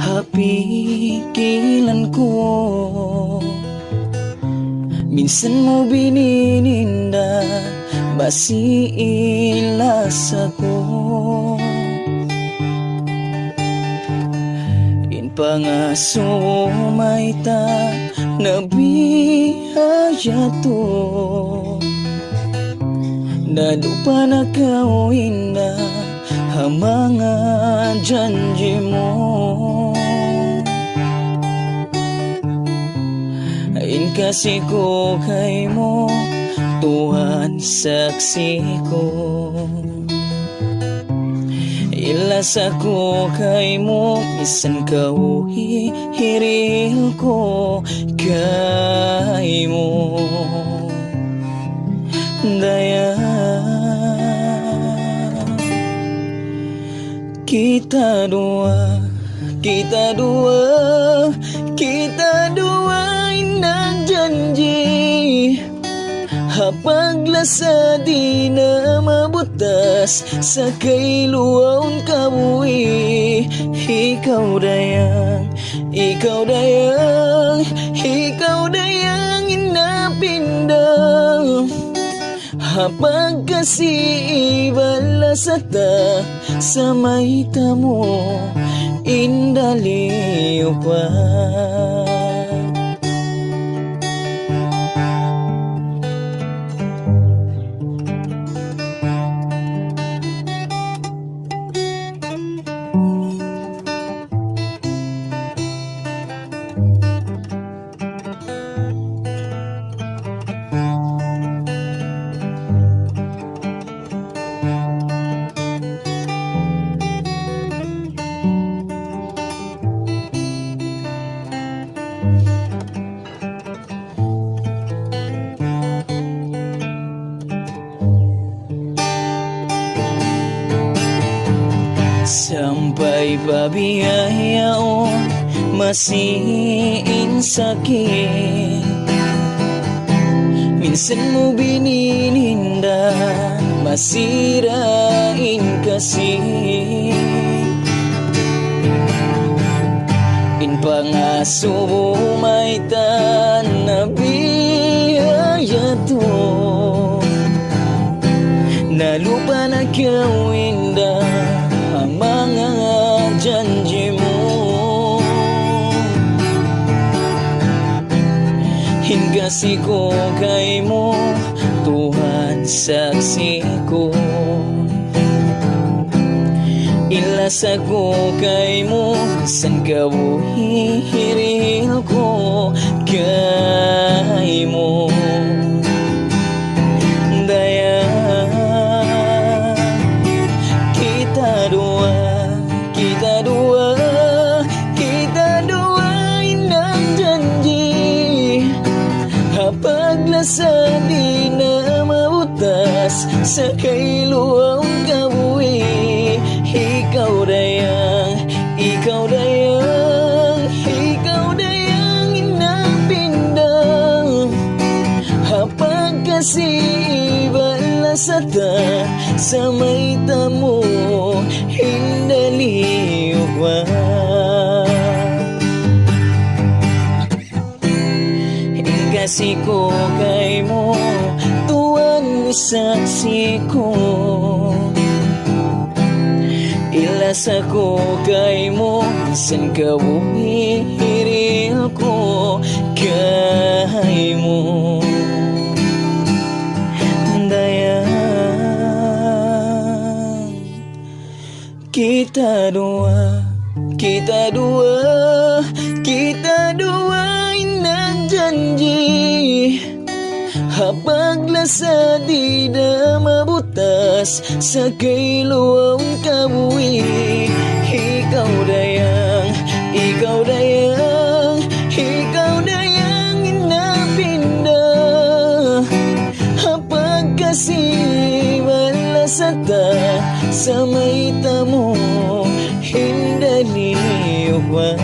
hapikilan ko. Minsan mo binininda, masiilas ako. Pangasumay ta nabihaya to, nadupa na kawin na mga janji mo. Ain kasi ko kay mo, Tuhan saksi ko. Ilas ako kay mo, isan kau hiril ko kay mo. Daya kita dua, kita dua, kita dua nagjanji. Hapaglasa di na mabutas sa kailuwaon kabuhi. Ikaw dayang, ikaw dayang, ikaw dayang inapindang. Hapag kasi ibalasata sa maita mo, indaliw pa. Sampai pabiyayaon, masiin sakit. Minsan mo binininda, masirain kasi. In pangaso may tanabiyaya to, nalupa na kawinda ang mga janji mo. Hingasi ko kay mo, Tuhan saksi ko. Ilas ako kay mo, san kawuhiril ko kay mo. Daya kita dua, kita dua, kita dua inang janji. Hapaglasa di na mabutas sa kailuwaong kabuhi. Ikaw dayang, ikaw dayang, ikaw dayang inapindang. Hapag kasi ibalasata sa maita mo, hindaliw pa. Hingasi ko kay mo, tuwan saksi ko. Ilas ako kay mo, san kawuhiril ko kay mo. Daya kita dua, kita dua, kita dua inang janji. Hapaglasa di na mabutas sa kailuwaong kabuhi. Ikaw dayang, ikaw dayang, ikaw dayang inapinda. Hapag kasi malasata sa maita mo, hindaliw pa.